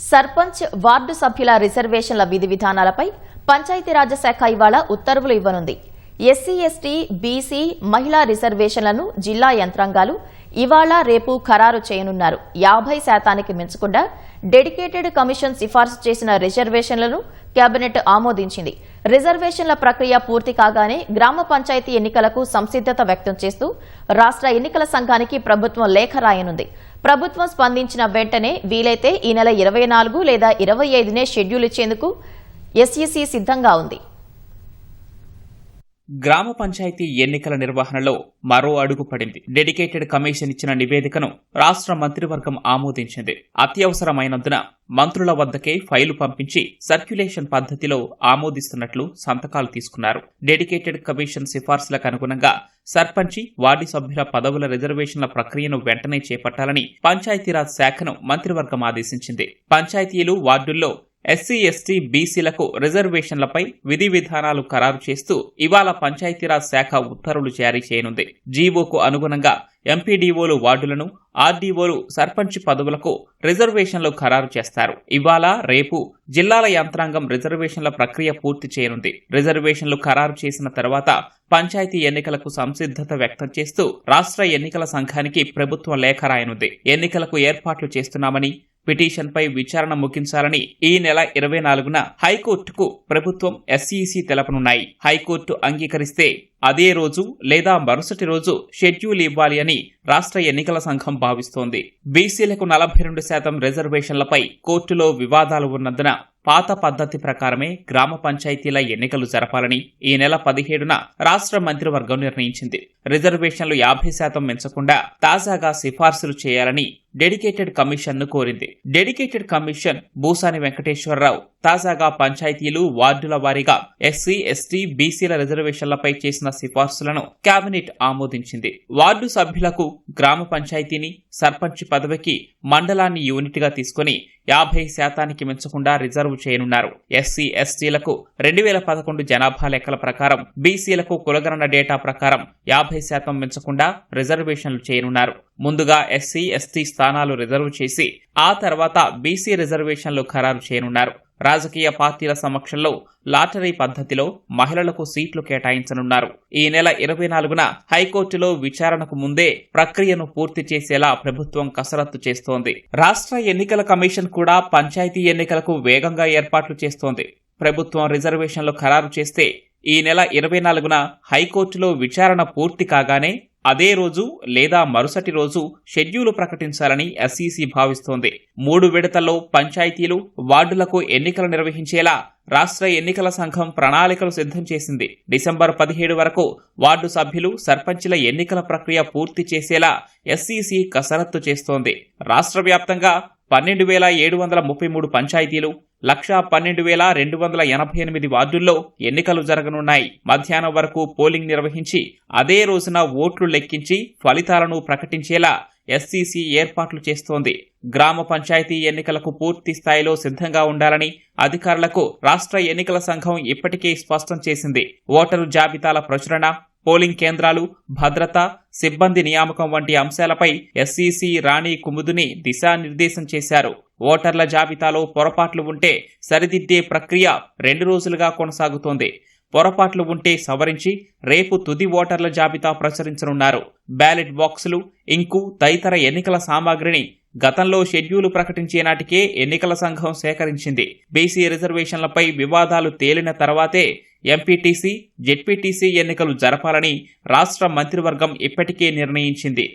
Sarpanch ward సభ్యుల రిజర్వేషన్ల విధి విధానాలపై పంచాయతీరాజ్ శాఖ ఇవాళ ఉత్తర్వులు ఇవ్వనుంది. ఎస్సీ, ఎస్టీ, బీసీ, మహిళా రిజర్వేషన్లను జిల్లా యంత్రాంగాలు ఇవాళ రేపు ఖరారు చేయనున్నారు. 50% మించకుండా డెడికేటెడ్ కమిషన్ సిఫార్సు చేసిన రిజర్వేషన్లను కేబినెట్ ఆమోదించింది. రిజర్వేషన్ల ప్రక్రియ పూర్తి కాగానే గ్రామ పంచాయతీ ఎన్నికలకు సంసిద్దత వ్యక్తం చేస్తూ రాష్ట్ర ఎన్నికల సంఘానికి ప్రభుత్వం లేఖ రాయనుంది. ప్రభుత్వం స్పందించిన వెంటనే వీలైతే ఈ నెల 24 లేదా 25నే షెడ్యూల్ ఇచ్చేందుకు ఎస్ఈసీ సిద్ధంగా ఉంది. గ్రామ పంచాయతీ ఎన్నికల నిర్వహణలో మరో అడుగు పడింది. డెడికేటెడ్ కమిషన్ ఇచ్చిన నివేదికను రాష్ట్ర మంత్రివర్గం ఆమోదించింది. అత్యవసరమైనందున మంత్రుల వద్దకే ఫైలు పంపించి సర్క్యులేషన్ పద్ధతిలో ఆమోదిస్తున్నట్లు సంతకాలు తీసుకున్నారు. డెడికేటెడ్ కమిషన్ సిఫార్సులకు అనుగుణంగా సర్పంచి, వార్డు సభ్యుల పదవుల రిజర్వేషన్ల ప్రక్రియను వెంటనే చేపట్టాలని పంచాయతీరాజ్ శాఖను మంత్రివర్గం ఆదేశించింది. పంచాయతీలు, వార్డుల్లో ఎస్సీ, ఎస్టీ, బీసీలకు రిజర్వేషన్లపై విధి విధానాలు ఖరారు చేస్తూ ఇవాళ పంచాయతీరాజ్ శాఖ ఉత్తర్వులు జారీ చేయనుంది. జీవోకు అనుగుణంగా ఎంపీడీఓలు వార్డులను, ఆర్డీఓలు సర్పంచ్ పదవులకు రిజర్వేషన్లు ఖరారు చేస్తారు. ఇవాళ రేపు జిల్లాల యంత్రాంగం రిజర్వేషన్ల ప్రక్రియ పూర్తి చేయనుంది. రిజర్వేషన్లు ఖరారు చేసిన తర్వాత పంచాయతీ ఎన్నికలకు సంసిద్ధత వ్యక్తం చేస్తూ రాష్ట్ర ఎన్నికల సంఘానికి ప్రభుత్వం లేఖ రాయనుంది. ఎన్నికలకు ఏర్పాట్లు చేస్తున్నామని, పిటిషన్పై విచారణ ముగించాలని ఈ నెల 24న హైకోర్టుకు ప్రభుత్వం, ఎస్ఈసీ తెలపనున్నాయి. హైకోర్టు అంగీకరిస్తే అదే రోజు లేదా మరుసటి రోజు షెడ్యూల్ ఇవ్వాలి అని రాష్ట్ర ఎన్నికల సంఘం భావిస్తోంది. బీసీలకు 42% రిజర్వేషన్లపై కోర్టులో వివాదాలు ఉన్నందున పాత పద్ధతి ప్రకారమే గ్రామ పంచాయతీల ఎన్నికలు జరపాలని ఈ నెల 17న రాష్ట్ర మంత్రివర్గం నిర్ణయించింది. రిజర్వేషన్లు 50% మించకుండా తాజాగా సిఫార్సులు చేయాలని డెడికేటెడ్ కమిషన్ను కోరింది. డెడికేటెడ్ కమిషన్ భూసాని వెంకటేశ్వరరావు తాజాగా పంచాయతీలు, వార్డుల వారీగా ఎస్సీ, ఎస్టీ, బీసీల రిజర్వేషన్లపై చేసిన సిఫార్సులను కేబినెట్ ఆమోదించింది. వార్డు సభ్యులకు గ్రామ పంచాయతీని, సర్పంచ్ పదవికి మండలాన్ని యూనిట్ గా తీసుకుని 50% మించకుండా రిజర్వ్ చేయనున్నారు. ఎస్సీ, ఎస్టీలకు 2011 జనాభా లెక్కల ప్రకారం, బీసీలకు కులగణన డేటా ప్రకారం 50% మించకుండా రిజర్వేషన్లు చేయనున్నారు. ముందుగా ఎస్సీ, ఎస్టీ స్థానాలు రిజర్వ్ చేసి ఆ తర్వాత బీసీ రిజర్వేషన్లు ఖరారు చేయనున్నారు. రాజకీయ పార్టీల సమక్షంలో లాటరీ పద్ధతిలో మహిళలకు సీట్లు కేటాయించనున్నారు. ఈ నెల 24న హైకోర్టులో విచారణకు ముందే ప్రక్రియను పూర్తి చేసేలా ప్రభుత్వం కసరత్తు చేస్తోంది. రాష్ట్ర ఎన్నికల కమిషన్ కూడా పంచాయతీ ఎన్నికలకు వేగంగా ఏర్పాట్లు చేస్తోంది. ప్రభుత్వం రిజర్వేషన్లు ఖరారు చేస్తే ఈ నెల 24న హైకోర్టులో విచారణ పూర్తి కాగానే అదే రోజు లేదా మరుసటి రోజు షెడ్యూలు ప్రకటించాలని ఎస్ఈసీ భావిస్తోంది. 3 విడతల్లో పంచాయతీలు, వార్డులకు ఎన్నికలు నిర్వహించేలా రాష్ట్ర ఎన్నికల సంఘం ప్రణాళికలు సిద్ధం చేసింది. డిసెంబర్ 17 వరకు వార్డు సభ్యులు, సర్పంచుల ఎన్నికల ప్రక్రియ పూర్తి చేసేలా ఎస్ఈసీ కసరత్తు చేస్తోంది. రాష్ట్ర వ్యాప్తంగా 12,733 పంచాయతీలు, 112,288 వార్డుల్లో ఎన్నికలు జరగనున్నాయి. మధ్యాహ్నం వరకు పోలింగ్ నిర్వహించి అదే రోజున ఓట్లు లెక్కించి ఫలితాలను ప్రకటించేలా ఎస్ఈసీ ఏర్పాట్లు చేస్తోంది. గ్రామ పంచాయతీ ఎన్నికలకు పూర్తి స్థాయిలో సిద్ధంగా ఉండాలని అధికారులకు రాష్ట్ర ఎన్నికల సంఘం ఇప్పటికే స్పష్టం చేసింది. ఓటరు జాబితాల ప్రచురణ, పోలింగ్ కేంద్రాలు, భద్రత, సిబ్బంది నియామకం వంటి అంశాలపై ఎస్ఈసీ రాణి కుముదుని దిశానిర్దేశం చేశారు. ఓటర్ల జాబితాలో పొరపాట్లు ఉంటే సరిదిద్దే ప్రక్రియ 2 రోజులుగా కొనసాగుతోంది. పొరపాట్లు ఉంటే సవరించి రేపు తుది ఓటర్ల జాబితా ప్రచురించనున్నారు. బ్యాలెట్ బాక్సులు, ఇంకు తదితర ఎన్నికల సామాగ్రిని గతంలో షెడ్యూలు ప్రకటించే నాటికే ఎన్నికల సంఘం సేకరించింది. బీసీ రిజర్వేషన్లపై వివాదాలు తేలిన తర్వాతే ఎంపీటీసీ, జెడ్పీటీసీ ఎన్నికలు జరపాలని రాష్ట్ర మంత్రివర్గం ఇప్పటికే నిర్ణయించింది.